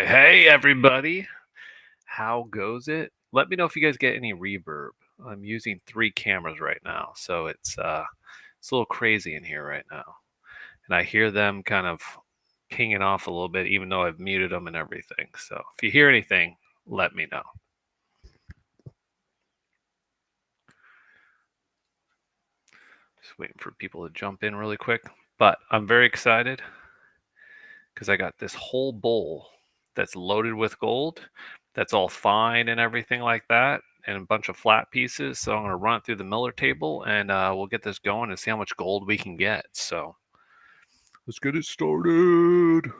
Hey everybody, how goes it? Let me know if you guys get any reverb. I'm using 3 cameras right now, so it's a little crazy in here right now, and I hear them kind of pinging off a little bit, even though I've muted them and everything. So if you hear anything, let me know. Just waiting for people to jump in really quick, but I'm very excited because I got this whole bowl that's loaded with gold, that's all fine and everything like that, and a bunch of flat pieces. So I'm going to run it through the miller table, and we'll get this going and see how much gold we can get. So let's get it started.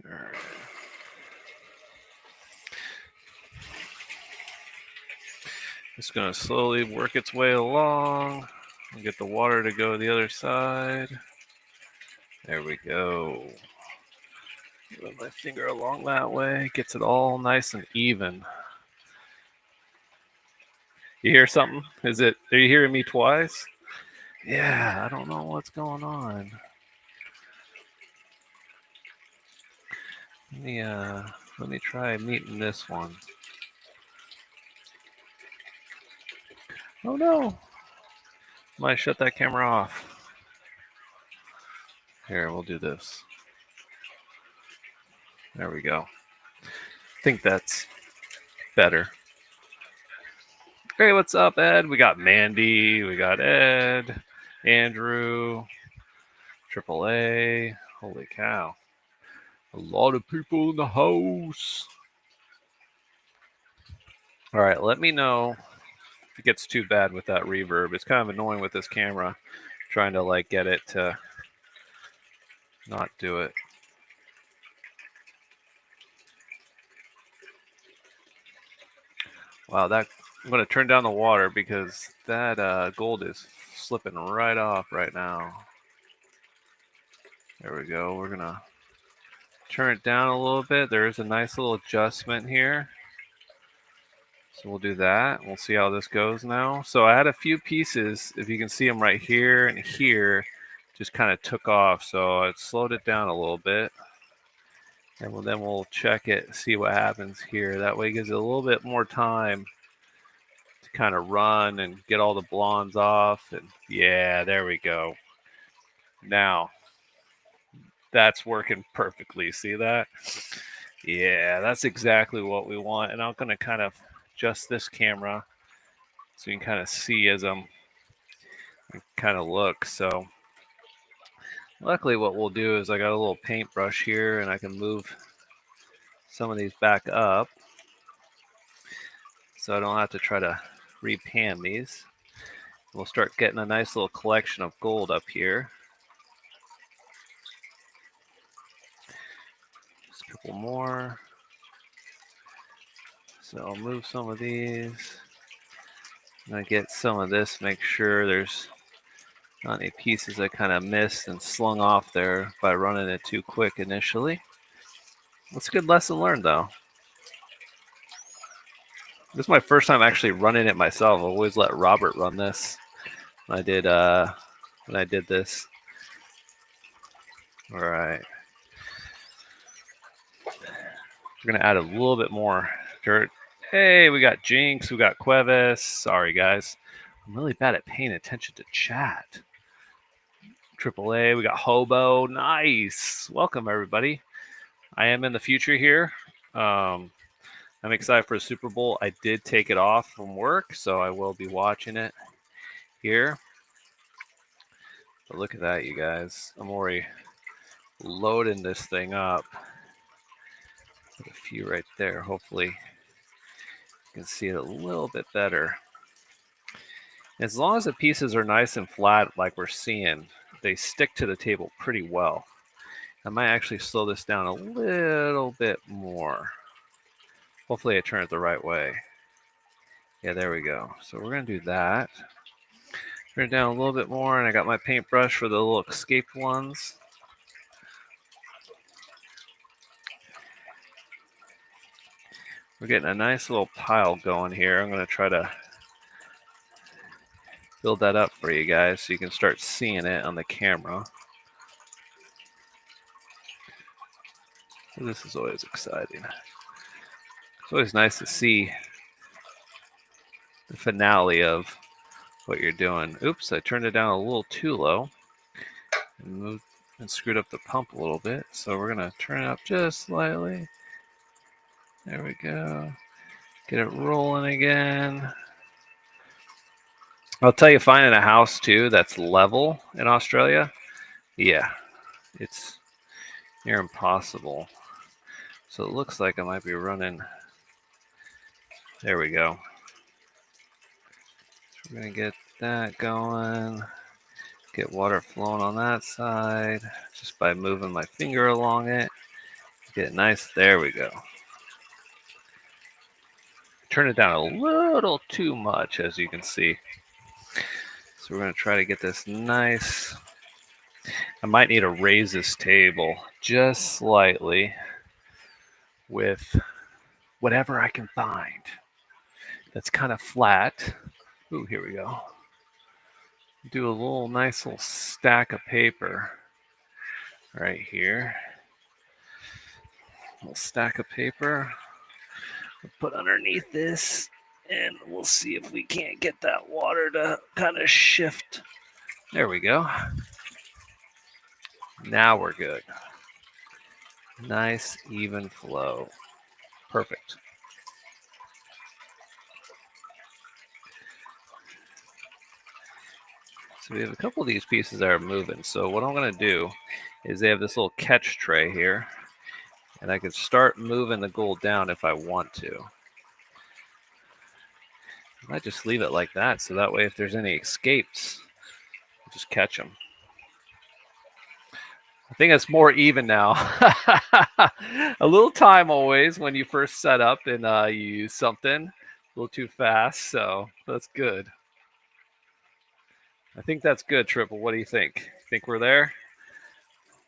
All right. It's going to slowly work its way along and get the water to go to the other side. There we go. Run my finger along that way, gets it all nice and even. You hear something? Are you hearing me twice? Yeah, I don't know what's going on. Let me try muting this one. Oh no! Might shut that camera off. Here, we'll do this. There we go. I think that's better. Hey, what's up, Ed? We got Mandy, we got Ed, Andrew, AAA. Holy cow. A lot of people in the house. All right, let me know if it gets too bad with that reverb. It's kind of annoying with this camera, trying to like get it to not do it. Wow, I'm going to turn down the water because that gold is slipping right off right now. There we go. We're going to turn it down a little bit. There is a nice little adjustment here. So we'll do that. We'll see how this goes now. So I had a few pieces, if you can see them right here and here, just kind of took off. So I slowed it down a little bit. And then we'll check it, see what happens here. That way it gives it a little bit more time to kind of run and get all the blondes off. And yeah, there we go. Now, that's working perfectly. See that? Yeah, that's exactly what we want. And I'm going to kind of adjust this camera so you can kind of see as I'm kind of look. So luckily what we'll do is I got a little paintbrush here and I can move some of these back up so I don't have to try to repan these. We'll start getting a nice little collection of gold up here. Just a couple more. So I'll move some of these. I'm going to get some of this, make sure there's not any pieces I kind of missed and slung off there by running it too quick initially. That's a good lesson learned, though. This is my first time actually running it myself. I always let Robert run this when I did this. All right. We're going to add a little bit more dirt. Hey, we got Jinx, we got Cuevas. Sorry, guys. I'm really bad at paying attention to chat. AAA, we got Hobo. Nice. Welcome, everybody. I am in the future here. I'm excited for the Super Bowl. I did take it off from work, so I will be watching it here. But look at that, you guys. I'm already loading this thing up. Put a few right there. Hopefully, you can see it a little bit better. As long as the pieces are nice and flat, like we're seeing, they stick to the table pretty well. I might actually slow this down a little bit more. Hopefully I turn it the right way. Yeah, there we go. So we're going to do that. Turn it down a little bit more, and I got my paintbrush for the little escaped ones. We're getting a nice little pile going here. I'm going to try to build that up for you guys so you can start seeing it on the camera. This is always exciting. It's always nice to see the finale of what you're doing. Oops, I turned it down a little too low and moved and screwed up the pump a little bit. So we're going to turn it up just slightly. There we go. Get it rolling again. I'll tell you, finding a house too that's level in Australia, yeah, it's near impossible. So it looks like I might be running. There we go. So we're going to get that going. Get water flowing on that side just by moving my finger along it. Get it nice. There we go. Turn it down a little too much, as you can see. So we're going to try to get this nice. I might need to raise this table just slightly with whatever I can find that's kind of flat. Ooh, here we go. Do a little nice little stack of paper right here. A little stack of paper. We'll put underneath this, and we'll see if we can't get that water to kind of shift. There we go. Now we're good. Nice, even flow. Perfect. So we have a couple of these pieces that are moving. So what I'm going to do is they have this little catch tray here, and I can start moving the gold down if I want to. I might just leave it like that, so that way if there's any escapes, just catch them. I think it's more even now. A little time always when you first set up and you use something a little too fast, so that's good. I think that's good, Triple. What do you think? Think we're there?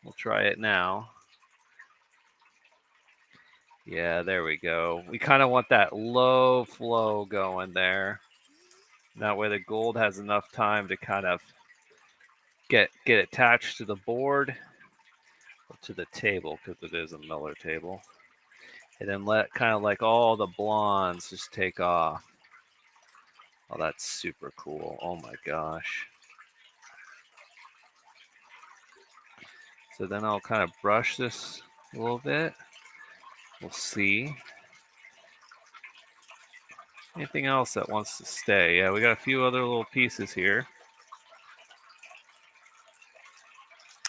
We'll try it now. Yeah, there we go. We kind of want that low flow going there. That way the gold has enough time to kind of get attached to the board or to the table, because it is a Miller table. And then let kind of like all the blondes just take off. Oh, that's super cool. Oh my gosh. So then I'll kind of brush this a little bit. We'll see. Anything else that wants to stay? Yeah, we got a few other little pieces here.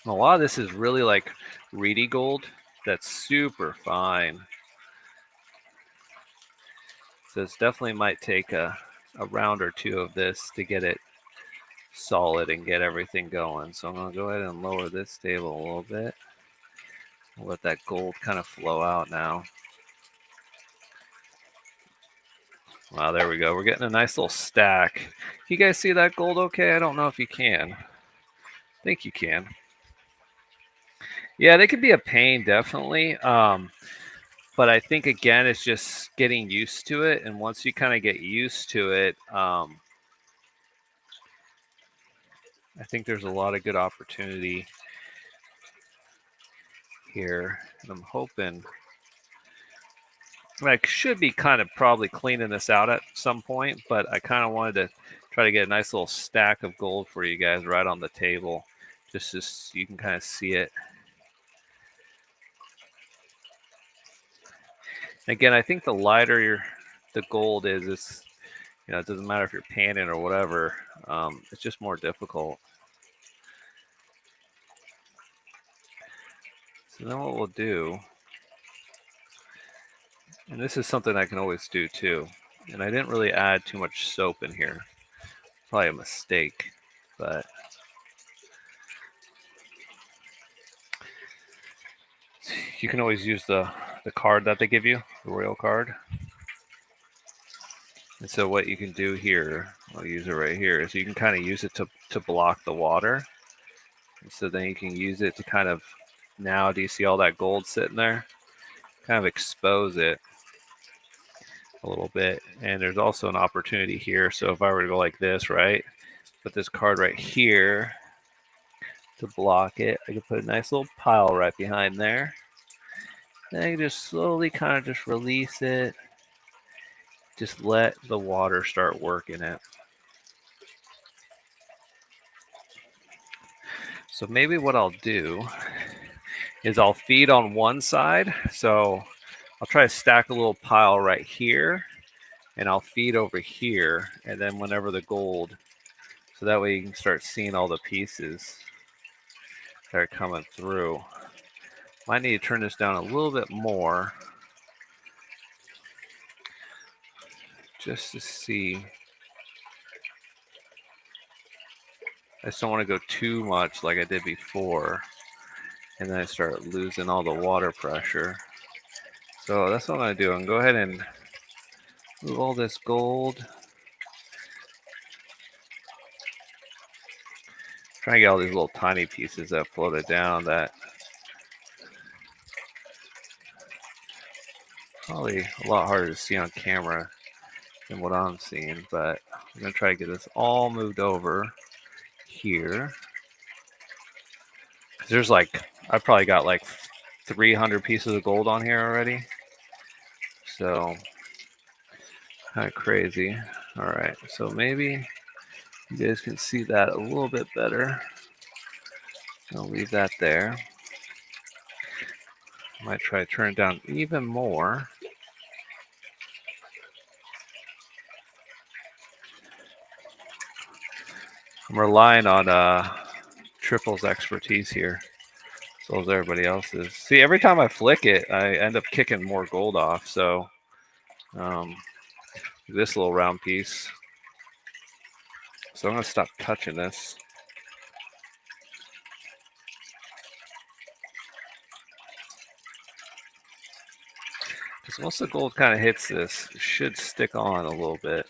A lot of this is really like reedy gold. That's super fine. So it's definitely might take a round or two of this to get it solid and get everything going. So I'm going to go ahead and lower this table a little bit. We'll let that gold kind of flow out now. Wow, there we go. We're getting a nice little stack. You guys see that gold okay? I don't know if you can. I think you can. Yeah, they could be a pain, definitely. But I think, again, it's just getting used to it. And once you kind of get used to it, I think there's a lot of good opportunity here. And I'm hoping I should be kind of probably cleaning this out at some point, but I kind of wanted to try to get a nice little stack of gold for you guys right on the table, just so you can kind of see it. Again, I think the lighter the gold is, it's, you know, it doesn't matter if you're panning or whatever. It's just more difficult. So then what we'll do, and this is something I can always do too, and I didn't really add too much soap in here. Probably a mistake, but you can always use the card that they give you, the royal card. And so what you can do here, I'll use it right here, is you can kind of use it to block the water. And so then you can use it to kind of, now do you see all that gold sitting there? Kind of expose it a little bit. And there's also an opportunity here. So if I were to go like this, right, put this card right here to block it, I could put a nice little pile right behind there. Then I can just slowly kind of just release it. Just let the water start working it. So maybe what I'll do is I'll feed on one side. So I'll try to stack a little pile right here, and I'll feed over here. And then whenever the gold, so that way you can start seeing all the pieces that are coming through. Might need to turn this down a little bit more just to see. I just don't want to go too much like I did before, and then I start losing all the water pressure. So that's what I'm going to do. I'm going to go ahead and move all this gold. Trying to get all these little tiny pieces that floated down that probably a lot harder to see on camera than what I'm seeing, but I'm going to try to get this all moved over here. Because there's like, I've probably got like 300 pieces of gold on here already. So, kind of crazy. All right, so maybe you guys can see that a little bit better. I'll leave that there. Might try to turn it down even more. I'm relying on Triple's expertise here, as well as everybody else's. See, every time I flick it, I end up kicking more gold off. So this little round piece. So I'm going to stop touching this. Because once the gold kind of hits this, it should stick on a little bit.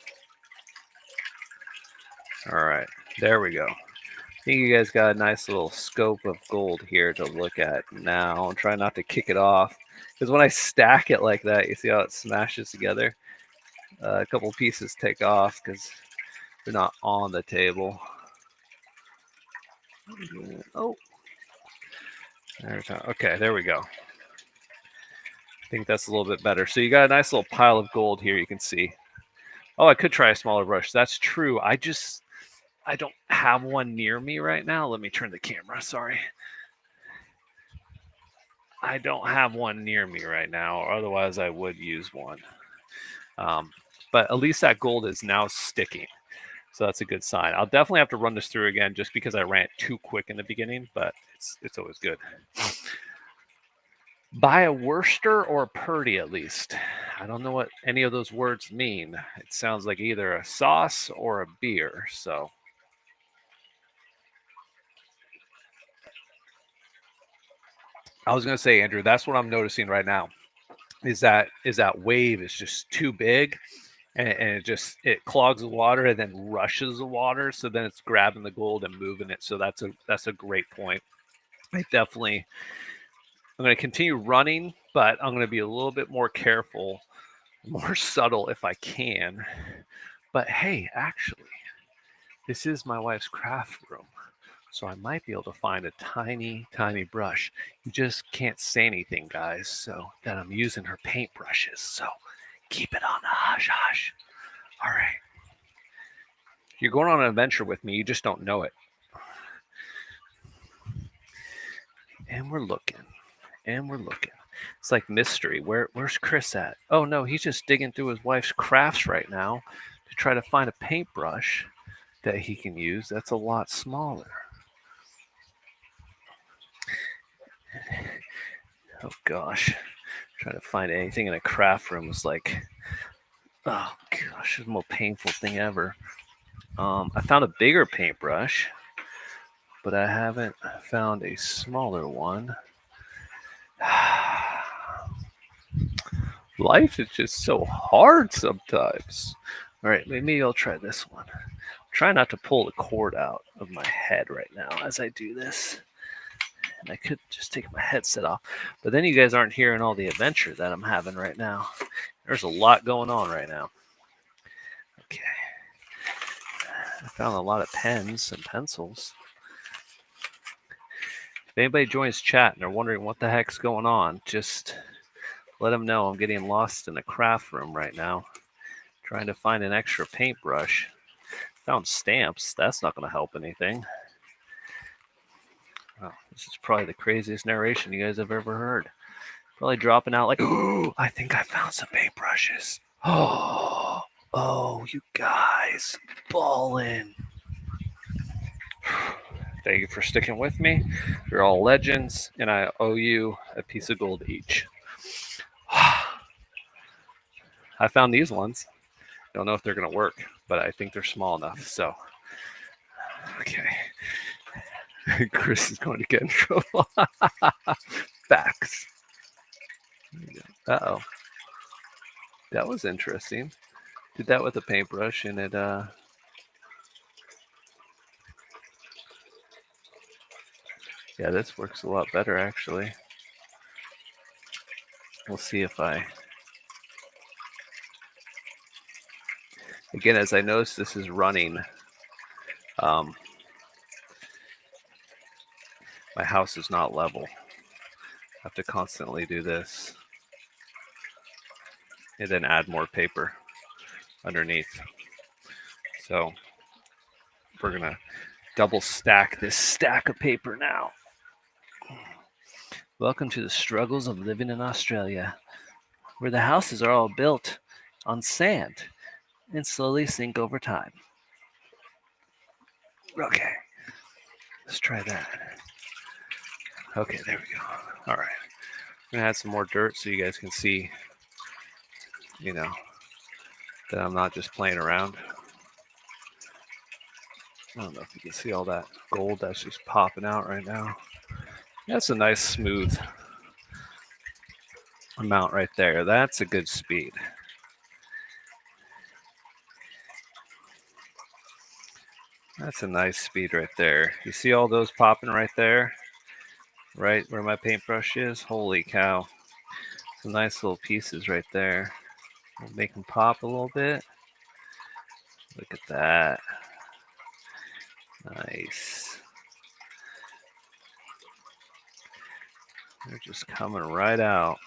All right, there we go. I think you guys got a nice little scope of gold here to look at now. Try not to kick it off. Because when I stack it like that, you see how it smashes together? A couple pieces take off because they're not on the table. Oh. Okay, there we go. I think that's a little bit better. So you got a nice little pile of gold here, you can see. Oh, I could try a smaller brush. That's true. I don't have one near me right now. Let me turn the camera. Sorry. I don't have one near me right now, or otherwise I would use one. But at least that gold is now sticking. So that's a good sign. I'll definitely have to run this through again just because I ran it too quick in the beginning, but it's always good. Buy a Worcester or a Purdy at least. I don't know what any of those words mean. It sounds like either a sauce or a beer. So I was going to say, Andrew, that's what I'm noticing right now. Is that wave is just too big, and it clogs the water and then rushes the water. So then it's grabbing the gold and moving it. So that's a great point. I'm going to continue running, but I'm going to be a little bit more careful, more subtle if I can. But hey, actually, this is my wife's craft room. So I might be able to find a tiny, tiny brush. You just can't say anything, guys, so that I'm using her paintbrushes. So keep it on the hush hush. All right. You're going on an adventure with me. You just don't know it. And we're looking. And we're looking. It's like mystery. Where's Chris at? Oh no, he's just digging through his wife's crafts right now to try to find a paintbrush that he can use that's a lot smaller. Oh gosh. Trying to find anything in a craft room is like, oh gosh, the most painful thing ever. I found a bigger paintbrush, but I haven't found a smaller one. Life is just so hard sometimes. All right, maybe I'll try this one. Try not to pull the cord out of my head right now as I do this. And I could just take my headset off. But then you guys aren't hearing all the adventure that I'm having right now. There's a lot going on right now. Okay. I found a lot of pens and pencils. If anybody joins chat and they're wondering what the heck's going on, just let them know I'm getting lost in a craft room right now, trying to find an extra paintbrush. Found stamps. That's not going to help anything. Oh, this is probably the craziest narration you guys have ever heard. Probably dropping out like, oh, I think I found some paintbrushes. Oh, you guys, ballin'. Thank you for sticking with me. You're all legends, and I owe you a piece of gold each. I found these ones. Don't know if they're going to work, but I think they're small enough. So, okay. Chris is going to get in trouble. Facts. Uh-oh. That was interesting. Did that with a paintbrush, and it, yeah, this works a lot better, actually. We'll see if I... Again, as I notice this is running, my house is not level. I have to constantly do this. And then add more paper underneath. So we're going to double stack this stack of paper now. Welcome to the struggles of living in Australia, where the houses are all built on sand and slowly sink over time. Okay, let's try that. Okay, there we go. All right, I'm gonna add some more dirt so you guys can see, you know, that I'm not just playing around. I don't know if you can see all that gold that's just popping out right now. That's a nice smooth amount right there. That's a good speed. That's a nice speed right there. You see all those popping right there? Right where my paintbrush is? Holy cow. Some nice little pieces right there. We'll make them pop a little bit. Look at that. Nice. They're just coming right out.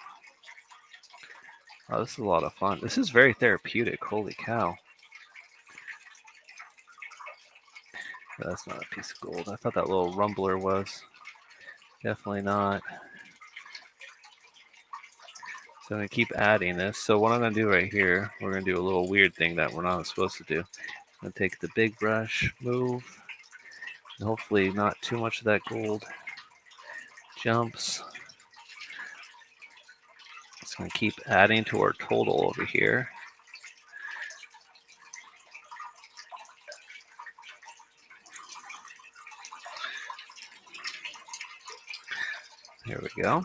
Oh, this is a lot of fun. This is very therapeutic. Holy cow. That's not a piece of gold. I thought that little rumbler was. Definitely not. So I'm going to keep adding this. So what I'm going to do right here, we're going to do a little weird thing that we're not supposed to do. I'm going to take the big brush, move, and hopefully not too much of that gold jumps. Just going to keep adding to our total over here. Here we go.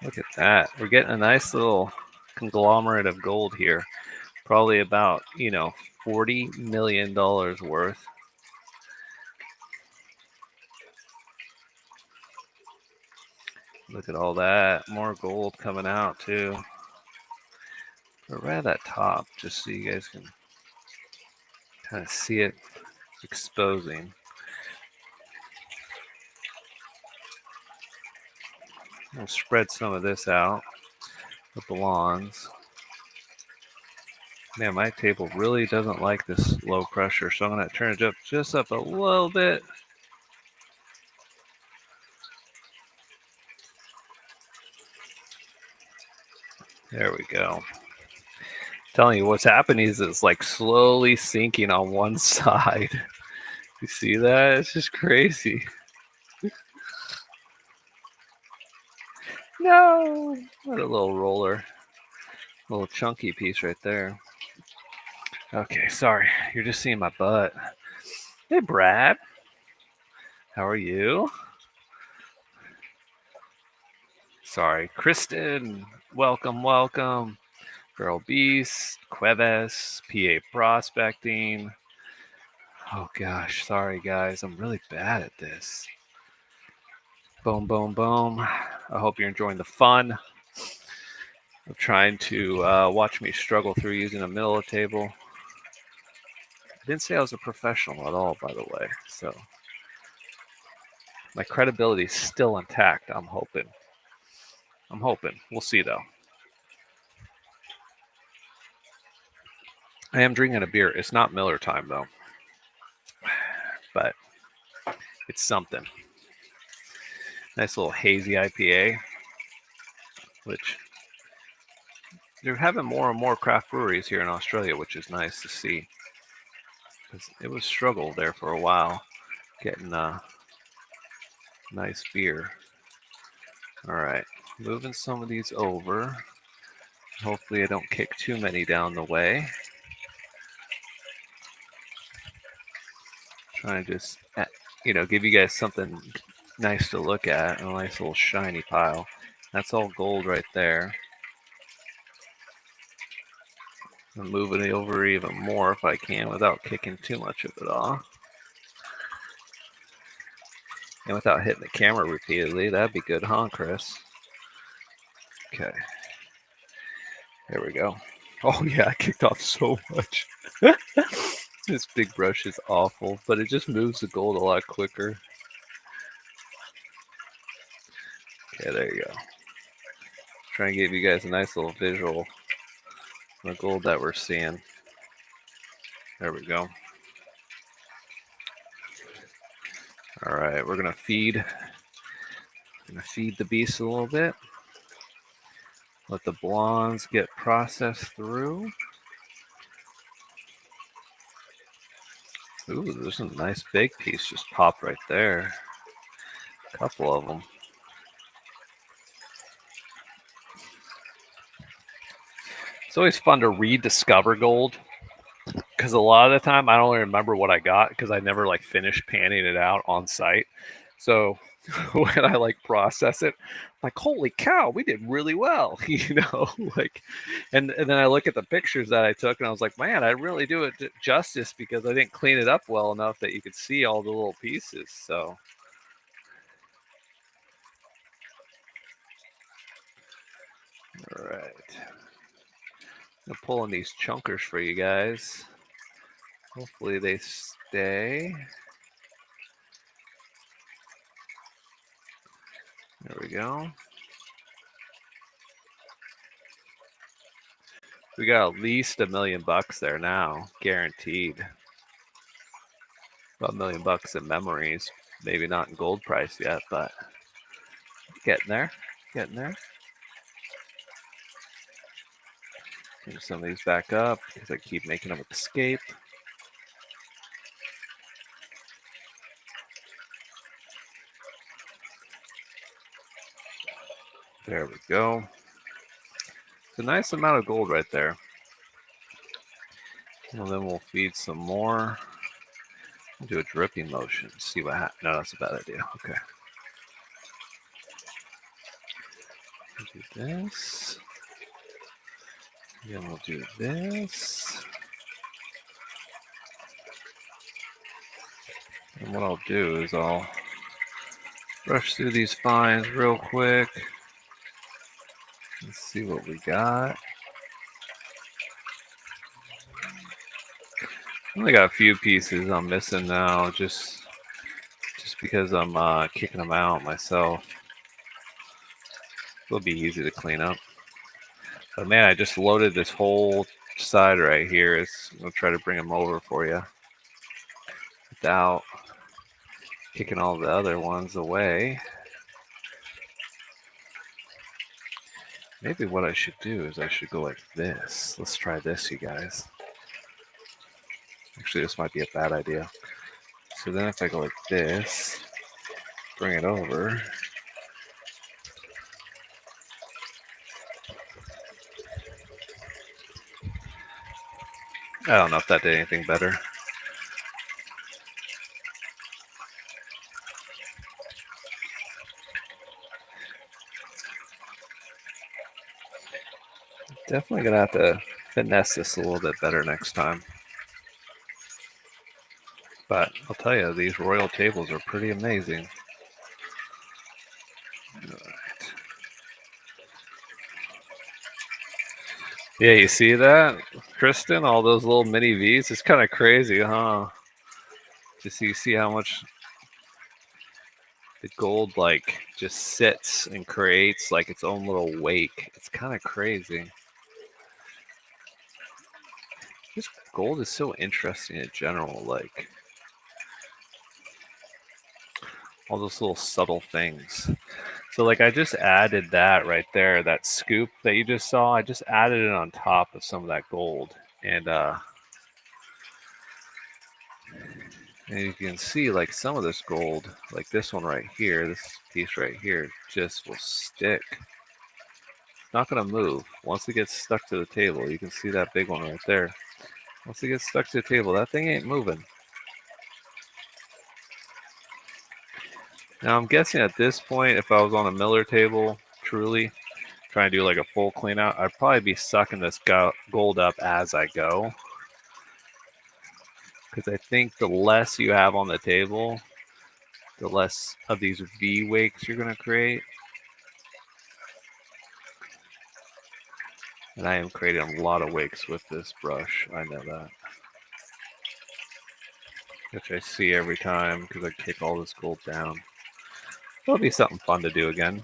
Look at that. We're getting a nice little conglomerate of gold here. Probably about, $40 million worth. Look at all that. More gold coming out too. But right at that top, just so you guys can kind of see it exposing. We'll spread some of this out with the lawns. Man, my table really doesn't like this low pressure, so I'm going to turn it up just up a little bit. There we go. Telling you what's happening is it's like slowly sinking on one side. You see that? It's just crazy. No! What a little roller. A little chunky piece right there. Okay, sorry. You're just seeing my butt. Hey, Brad. How are you? Sorry. Kristen. Welcome, welcome. Girl Beast. Cuevas. PA Prospecting. Oh, gosh. Sorry, guys. I'm really bad at this. Boom, boom, boom. I hope you're enjoying the fun of trying to watch me struggle through using a Miller table. I didn't say I was a professional at all, by the way. So my credibility is still intact, I'm hoping. We'll see, though. I am drinking a beer. It's not Miller time, though. But it's something. Nice little hazy IPA, which they're having more and more craft breweries here in Australia, which is nice to see. Because it was a struggle there for a while, getting nice beer. All right, moving some of these over. Hopefully I don't kick too many down the way. Trying to just, give you guys something nice to look at. A nice little shiny pile. That's all gold right there. I'm moving it over even more if I can without kicking too much of it off. And without hitting the camera repeatedly. That'd be good, huh, Chris? Okay. There we go. Oh, yeah, I kicked off so much. This big brush is awful, but it just moves the gold a lot quicker. Okay, there you go. Trying to give you guys a nice little visual of the gold that we're seeing. There we go. All right, we're gonna feed the beast a little bit. Let the blondes get processed through. Ooh, there's a nice big piece just popped right there. A couple of them. It's always fun to rediscover gold, because a lot of the time I don't remember what I got because I never finished panning it out on site. So when I process it, I'm like, holy cow, we did really well, and then I look at the pictures that I took and I was like, man, I really do it justice because I didn't clean it up well enough that you could see all the little pieces. So all right, I'm pulling these chunkers for you guys. Hopefully they stay. There we go. We got at least $1 million there now, guaranteed. About $1 million in memories. Maybe not in gold price yet, but getting there. Getting there. Bring some of these back up because I keep making them escape. There we go. It's a nice amount of gold right there. And then we'll feed some more. We'll do a dripping motion. See what happens. No, that's a bad idea. Okay. We'll do this. Then we'll do this. And what I'll do is I'll brush through these fines real quick. Let's see what we got. I only got a few pieces I'm missing now, just because I'm kicking them out myself. It'll be easy to clean up. But man, I just loaded this whole side right here. I'll try to bring them over for you without kicking all the other ones away. Maybe what I should do is I should go like this. Let's try this, you guys. Actually, this might be a bad idea. So then if I go like this, bring it over. I don't know if that did anything better. Definitely gonna have to finesse this a little bit better next time. But I'll tell you, these royal tables are pretty amazing. All right. Yeah, you see that, Kristen? All those little mini V's. It's kind of crazy, huh? Just so you see how much the gold like just sits and creates like its own little wake. It's kind of crazy. This gold is so interesting in general, like all those little subtle things. So like I just added that right there, that scoop that you just saw, I just added it on top of some of that gold. And you can see like some of this gold, like this one right here, this piece right here, just will stick. It's not gonna move. Once it gets stuck to the table, you can see that big one right there. Once it gets stuck to the table, that thing ain't moving. Now I'm guessing at this point, if I was on a Miller table, truly trying to do like a full clean out, I'd probably be sucking this gold up as I go. Because I think the less you have on the table, the less of these V wakes you're going to create. And I am creating a lot of wakes with this brush. I know that. Which I see every time because I kick all this gold down. It'll be something fun to do again.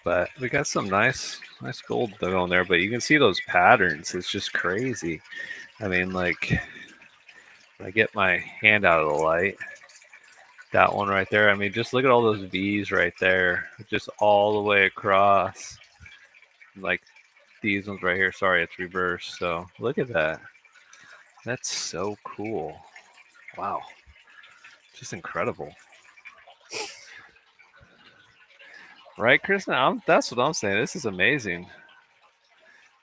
But we got some nice gold going there. But you can see those patterns. It's just crazy. I mean, like, when I get my hand out of the light, that one right there. I mean, just look at all those V's right there, just all the way across. Like these ones right here. Sorry, it's reversed. So look at that. That's so cool. Wow. Just incredible. Right, Kristen? That's what I'm saying. This is amazing.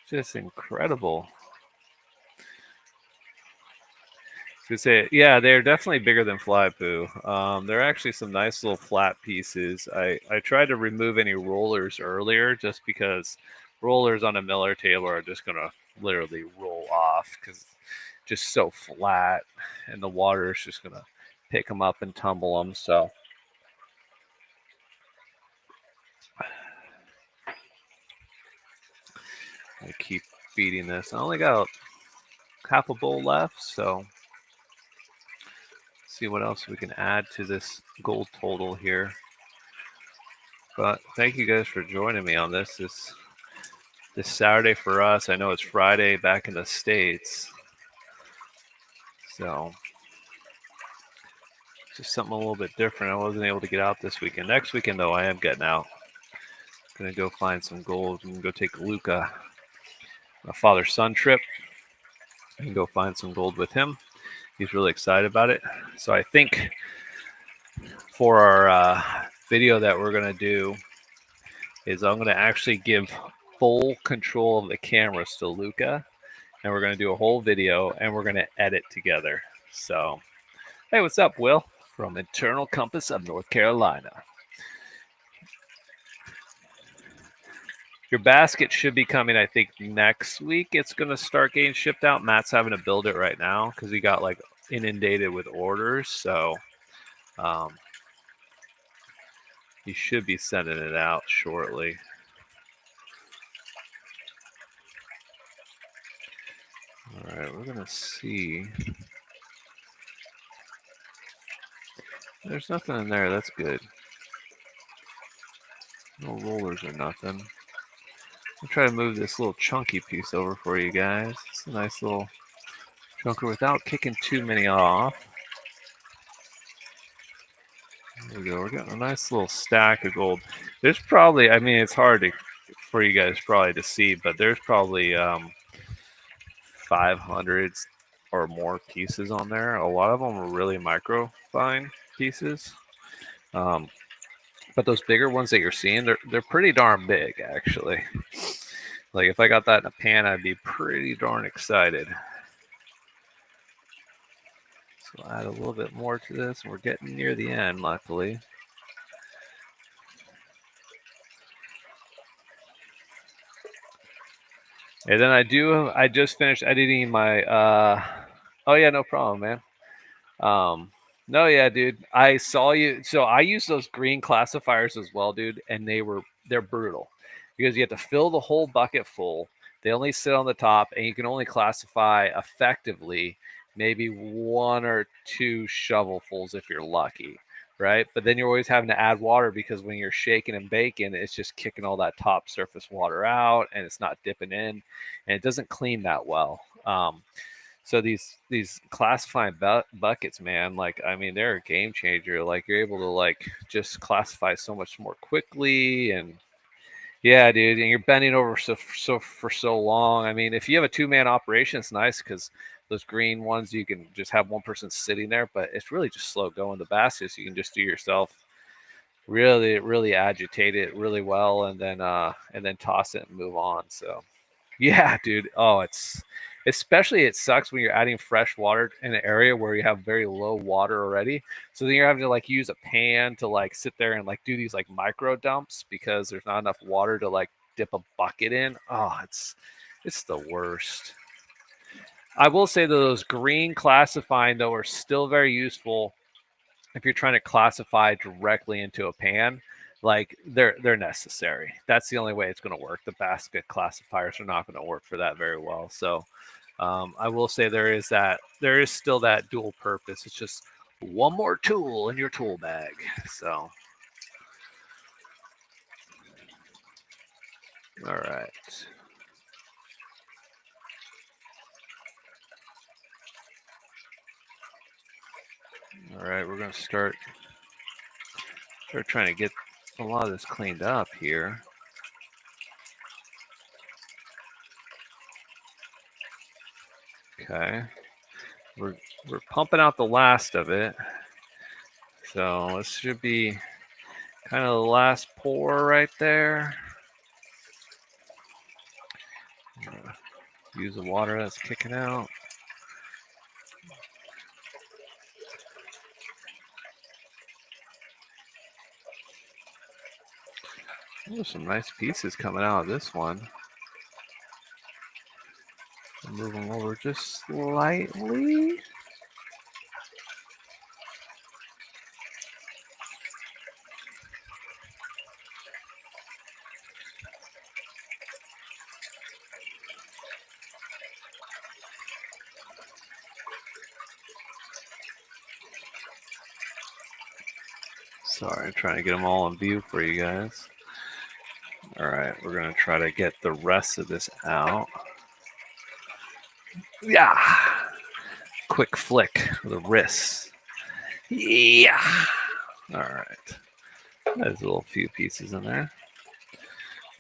Just incredible. To say, yeah, they're definitely bigger than fly poo. They're actually some nice little flat pieces. I tried to remove any rollers earlier just because rollers on a Miller table are just gonna literally roll off because just so flat, and the water is just gonna pick them up and tumble them. So I keep feeding this. I only got half a bowl left, so see what else we can add to this gold total here. But thank you guys for joining me on this Saturday for us. I know it's Friday back in the States, so just something a little bit different. I wasn't able to get out this weekend. Next weekend though, I am getting out. Gonna go find some gold and go take Luca a father-son trip and go find some gold with him. He's really excited about it. So I think for our video that we're gonna do is I'm gonna actually give full control of the cameras to Luca, and we're gonna do a whole video and we're gonna edit together. So, hey, what's up, Will? From Internal Compass of North Carolina. Your basket should be coming, I think, next week. It's going to start getting shipped out. Matt's having to build it right now because he got like inundated with orders. So he should be sending it out shortly. All right, we're going to see There's nothing in there. That's good. No rollers or nothing. I'll try to move this little chunky piece over for you guys. It's a nice little chunker without kicking too many off. There we go. We're getting a nice little stack of gold. There's probably, I mean, it's hard for you guys probably to see, but there's probably 500 or more pieces on there. A lot of them are really micro fine pieces. But those bigger ones that you're seeing, they're pretty darn big, actually. Like if I got that in a pan, I'd be pretty darn excited. So I'll add a little bit more to this, and we're getting near the end, luckily. And then I just finished editing my, oh yeah, no problem, man. No, yeah, dude. I saw you. So I use those green classifiers as well, dude, and they're brutal because you have to fill the whole bucket full. They only sit on the top, and you can only classify effectively maybe one or two shovelfuls if you're lucky, right? But then you're always having to add water because when you're shaking and baking, it's just kicking all that top surface water out, and it's not dipping in, and it doesn't clean that well. So these classifying buckets, man, like I mean, they're a game changer. Like you're able to like just classify so much more quickly, and yeah, dude, and you're bending over for so long. I mean, if you have a 2-man operation, it's nice because those green ones you can just have one person sitting there, but it's really just slow going. The baskets you can just do yourself. Really agitate it really well, and then toss it and move on. So. Yeah, dude. Oh, it's especially it sucks when you're adding fresh water in an area where you have very low water already. So then you're having to like use a pan to like sit there and like do these like micro dumps because there's not enough water to like dip a bucket in. Oh, it's the worst. I will say that those green classifying though are still very useful if you're trying to classify directly into a pan. Like they're necessary. That's the only way it's going to work. The basket classifiers are not going to work for that very well. So I will say there is still that dual purpose. It's just one more tool in your tool bag. So all right. All right, we're going to start trying to get a lot of this cleaned up here. Okay. We're pumping out the last of it. So this should be kind of the last pour right there. Use the water that's kicking out. There's some nice pieces coming out of this one. Move them over just slightly. Sorry, I'm trying to get them all in view for you guys. All right, we're going to try to get the rest of this out. Yeah. Quick flick of the wrists. Yeah. All right. There's a little few pieces in there.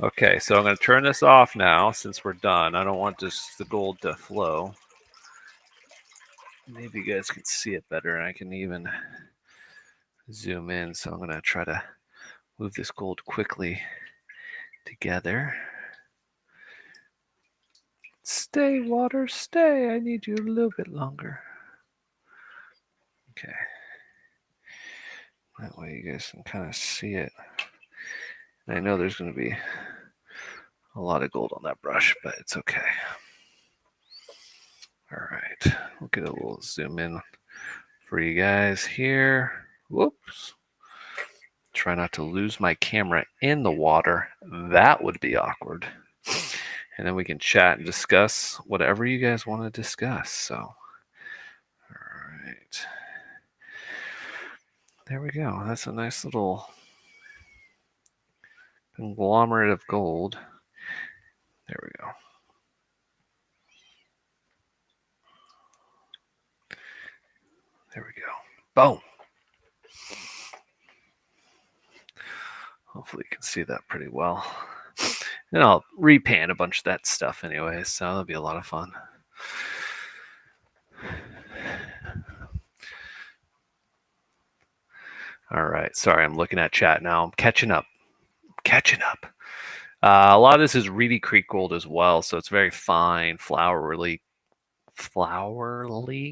Okay, so I'm going to turn this off now since we're done. I don't want the gold to flow. Maybe you guys can see it better, and I can even zoom in. So I'm going to try to move this gold quickly together. Stay, water, stay. I need you a little bit longer. Okay. That way you guys can kind of see it. And I know there's going to be a lot of gold on that brush, but it's okay. All right. We'll get a little zoom in for you guys here. Whoops. Try not to lose my camera in the water. That would be awkward. And then we can chat and discuss whatever you guys want to discuss. So, all right. There we go. That's a nice little conglomerate of gold. There we go. There we go. Boom. Hopefully you can see that pretty well. And I'll repan a bunch of that stuff anyway, so that'll be a lot of fun. All right. Sorry, I'm looking at chat now. I'm catching up. A lot of this is Reedy Creek gold as well, so it's very fine, flowery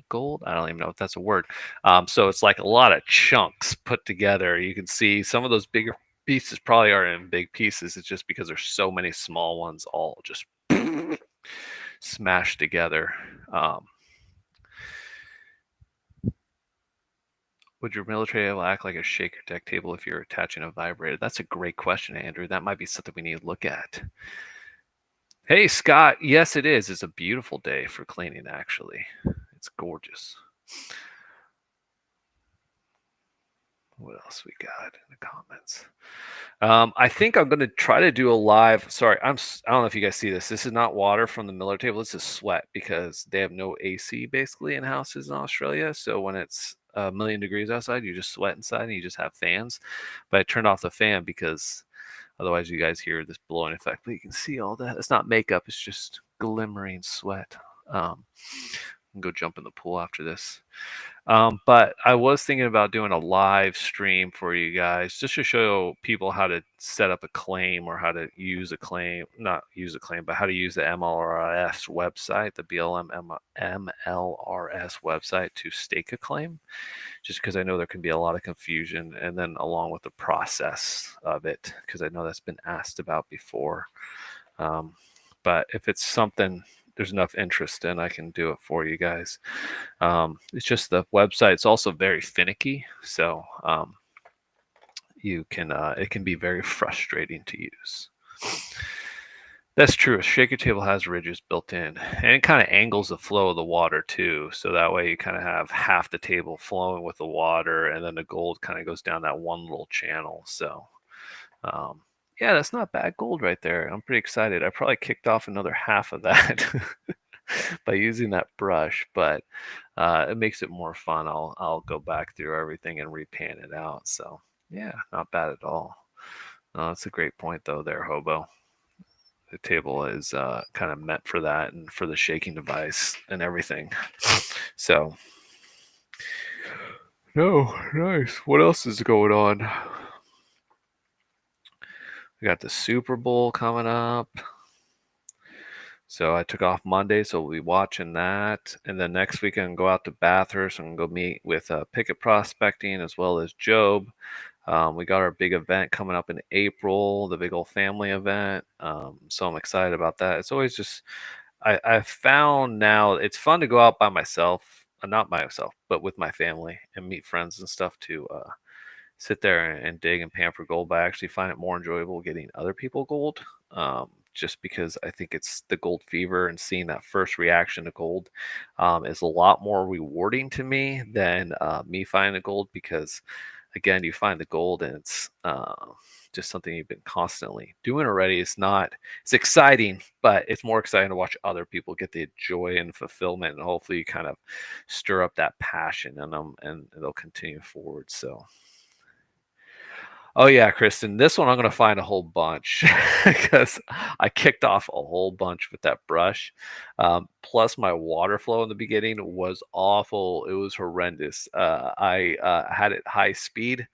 gold. I don't even know if that's a word. So it's like a lot of chunks put together. You can see some of those bigger pieces probably are in big pieces. It's just because there's so many small ones all just smashed together. Would your military table act like a shaker deck table if you're attaching a vibrator? That's a great question, Andrew. That might be something we need to look at. Hey, Scott. Yes, it is. It's a beautiful day for cleaning, actually. It's gorgeous. What else we got in the comments? I think I'm going to try to do a live. Sorry, I don't know if you guys see this. This is not water from the Miller table. This is sweat because they have no AC basically in houses in Australia. So when it's a million degrees outside, you just sweat inside and you just have fans. But I turned off the fan because otherwise you guys hear this blowing effect. But you can see all that. It's not makeup. It's just glimmering sweat. Go jump in the pool after this. But I was thinking about doing a live stream for you guys just to show people how to set up a claim or how to use a claim, not use a claim, but how to use the MLRS website, the BLM MLRS website to stake a claim, just because I know there can be a lot of confusion, and then along with the process of it, because I know that's been asked about before. But if it's something there's enough interest in, I can do it for you guys. It's just the website. It's also very finicky, so you can it can be very frustrating to use. That's true. A shaker table has ridges built in, and it kind of angles the flow of the water too. So that way you kind of have half the table flowing with the water, and then the gold kind of goes down that one little channel. So yeah, that's not bad gold right there. I'm pretty excited. I probably kicked off another half of that by using that brush, but it makes it more fun. I'll go back through everything and repan it out. So yeah, not bad at all. That's a great point though there, Hobo. The table is kind of meant for that and for the shaking device and everything. So no, nice. What else is going on? We got the Super Bowl coming up. So I took off Monday, so we'll be watching that. And then next week, I'm going to go out to Bathurst and go meet with Picket Prospecting as well as Job. We got our big event coming up in April, the big old family event. So I'm excited about that. It's always just, I've found now it's fun to go out by myself, not by myself, but with my family and meet friends and stuff to sit there and dig and pan for gold. But I actually find it more enjoyable getting other people gold. Just because I think it's the gold fever and seeing that first reaction to gold is a lot more rewarding to me than me finding the gold, because again, you find the gold and it's just something you've been constantly doing already. It's exciting, but it's more exciting to watch other people get the joy and fulfillment, and hopefully you kind of stir up that passion in them and they'll continue forward. So oh yeah, Kristen, this one I'm gonna find a whole bunch because I kicked off a whole bunch with that brush. Plus, my water flow in the beginning was awful. It was horrendous. I had it high speed,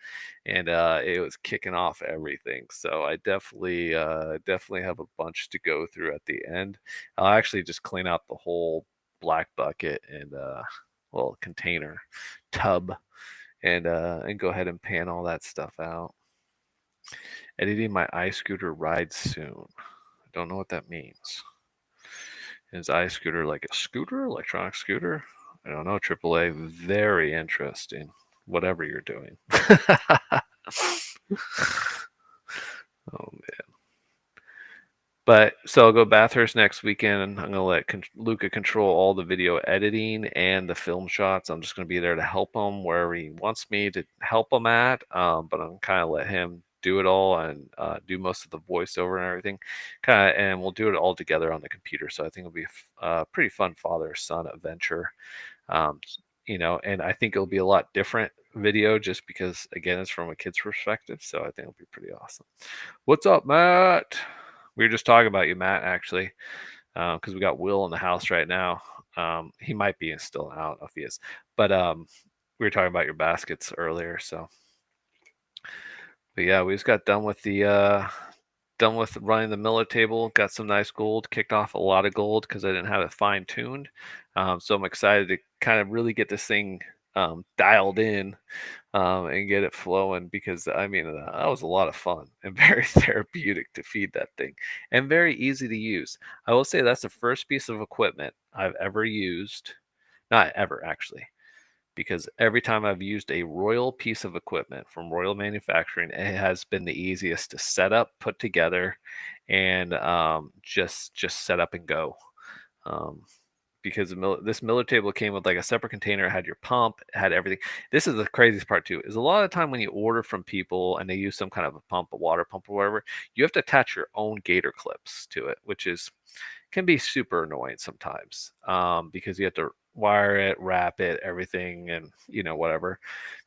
and it was kicking off everything. So I definitely have a bunch to go through at the end. I'll actually just clean out the whole black bucket and well, container tub, and go ahead and pan all that stuff out. Editing my iScooter ride soon. I don't know what that means. Is iScooter like a scooter, electronic scooter? I don't know, AAA. Very interesting. Whatever you're doing. Oh man. But so I'll go Bathurst next weekend, and I'm gonna let Luca control all the video editing and the film shots. I'm just gonna be there to help him wherever he wants me to help him at. But I'm kind of let him do it all and do most of the voiceover and everything. Kind of, and we'll do it all together on the computer. So I think it'll be a pretty fun father-son adventure. Um, and I think it'll be a lot different video just because again it's from a kid's perspective. So I think it'll be pretty awesome. What's up, Matt? We were just talking about you, Matt, actually, because we got Will in the house right now. He might be still out if he is, but we were talking about your baskets earlier. So, but yeah, we just got done with running the Miller table. Got some nice gold. Kicked off a lot of gold because I didn't have it fine tuned. So I'm excited to kind of really get this thing dialed in and get it flowing because I mean that was a lot of fun and very therapeutic to feed that thing and very easy to use. I will say that's the first piece of equipment I've ever used, not ever actually, because every time I've used a Royal piece of equipment from Royal Manufacturing, it has been the easiest to set up, put together, and just set up and go. Um, because this Miller table came with like a separate container. It had your pump, it had everything. This is the craziest part too. Is a lot of the time when you order from people and they use some kind of a pump, a water pump or whatever, you have to attach your own gator clips to it, which is can be super annoying sometimes because you have to wire it, wrap it, everything, and whatever.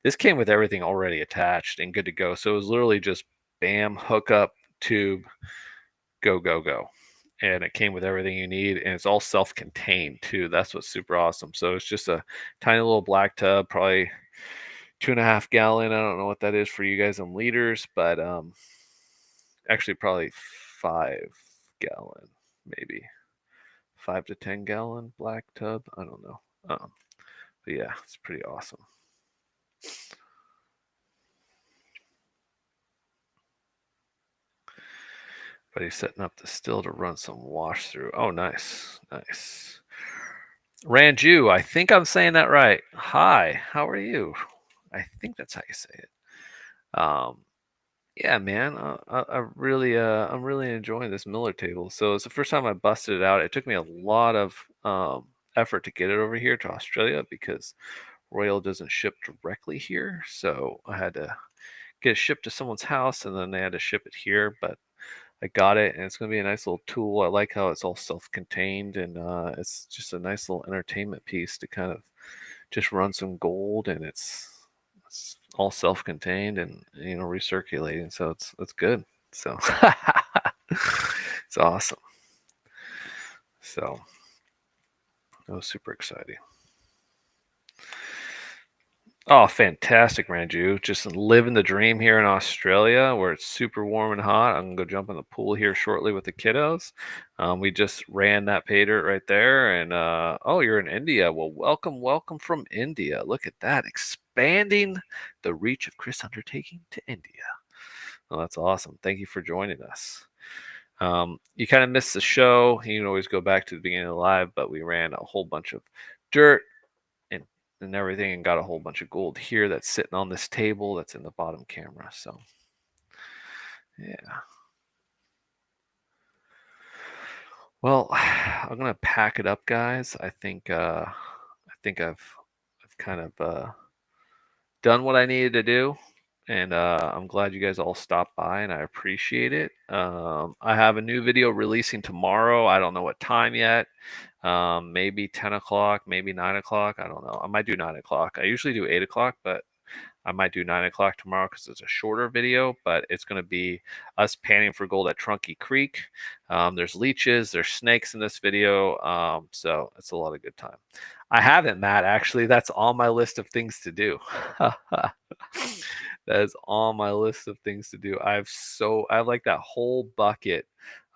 This came with everything already attached and good to go. So it was literally just bam, hook up, tube, go, go, go. And it came with everything you need, and it's all self-contained too. That's what's super awesome. So it's just a tiny little black tub, probably 2.5 gallon. I don't know what that is for you guys in liters, but actually probably 5 gallon, maybe 5 to 10 gallon black tub. I don't know. But yeah, it's pretty awesome. But he's setting up the still to run some wash through. Oh, nice, nice. Ranju, I think I'm saying that right. Hi, how are you? I think that's how you say it. Yeah, man, I'm really enjoying this Miller table. So it's the first time I busted it out. It took me a lot of effort to get it over here to Australia because Royal doesn't ship directly here. So I had to get it shipped to someone's house, and then they had to ship it here. But I got it, and it's going to be a nice little tool. I like how it's all self-contained, and it's just a nice little entertainment piece to kind of just run some gold, and it's all self-contained and recirculating, so it's good. So it's awesome. So that was super exciting. Oh, fantastic, Ranju. Just living the dream here in Australia where it's super warm and hot. I'm going to go jump in the pool here shortly with the kiddos. We just ran that pay dirt right there. And oh, you're in India. Well, welcome from India. Look at that. Expanding the reach of Chris Undertaking to India. Well, that's awesome. Thank you for joining us. You kind of missed the show. You can always go back to the beginning of the live, but we ran a whole bunch of dirt and everything and got a whole bunch of gold here that's sitting on this table that's in the bottom camera. So yeah. Well, I'm gonna pack it up, guys. I think I've kind of done what I needed to do, and I'm glad you guys all stopped by, and I appreciate it. I have a new video releasing tomorrow. I don't know what time yet. Maybe 10 o'clock, maybe 9 o'clock. I don't know. I might do 9 o'clock. I usually do 8 o'clock, but I might do 9 o'clock tomorrow because it's a shorter video, but it's going to be us panning for gold at Trunky Creek. There's leeches, there's snakes in this video, so it's a lot of good time. I haven't, Matt, actually. That's on my list of things to do. That is on my list of things to do. I have like that whole bucket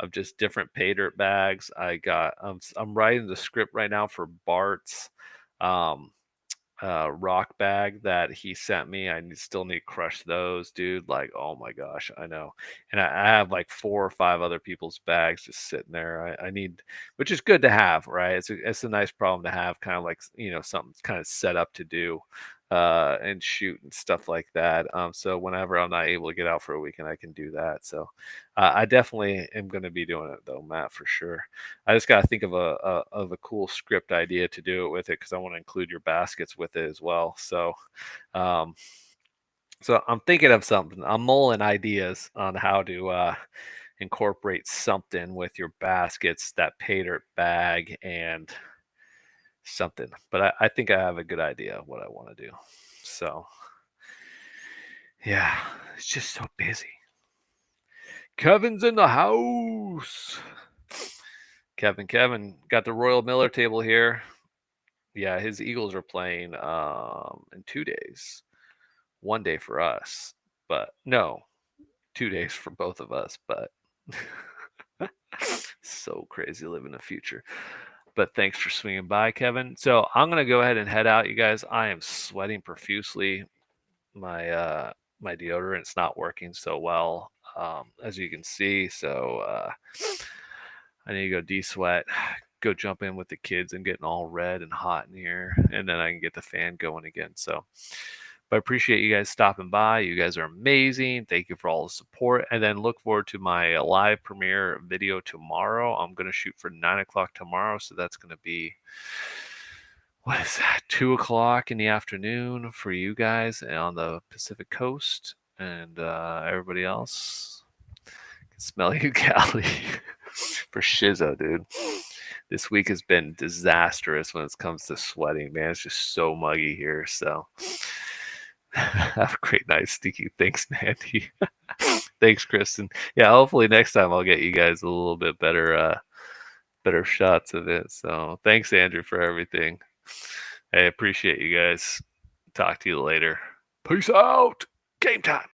of just different pay dirt bags. I'm writing the script right now for Bart's rock bag that he sent me. Still need to crush those, dude. Like, oh my gosh, I know. And I have like 4 or 5 other people's bags just sitting there. I need, which is good to have, right? It's a nice problem to have, kind of like something kind of set up to do. and shoot and stuff like that. So whenever I'm not able to get out for a weekend, I can do that. So I definitely am going to be doing it though, Matt, for sure. I just got to think of a cool script idea to do it with it because I want to include your baskets with it as well. Um, so I'm thinking of something. I'm mulling ideas on how to incorporate something with your baskets, that pay dirt bag, and something. But I think I have a good idea of what I want to do. So yeah, it's just so busy. Kevin's in the house. Kevin got the Royal Miller table here. Yeah, his Eagles are playing in 2 days. 1 day for us, but no, 2 days for both of us. But so crazy living the future. But thanks for swinging by, Kevin. So I'm gonna go ahead and head out, you guys. I am sweating profusely. My deodorant's not working so well, as you can see. So I need to go de-sweat, go jump in with the kids. I'm getting all red and hot in here, and then I can get the fan going again. So, but I appreciate you guys stopping by. You guys are amazing. Thank you for all the support, and then look forward to my live premiere video tomorrow. I'm gonna shoot for 9 o'clock tomorrow, so that's gonna be, what is that, 2 o'clock in the afternoon for you guys on the Pacific Coast, and everybody else can smell you, Cali. For Shizzo, dude. This week has been disastrous when it comes to sweating, man. It's just so muggy here. So have a great night, Sneaky. Thanks, Mandy. Thanks, Kristen. Yeah, hopefully next time I'll get you guys a little bit better shots of it. So thanks, Andrew, for everything. I appreciate you guys. Talk to you later. Peace out. Game time.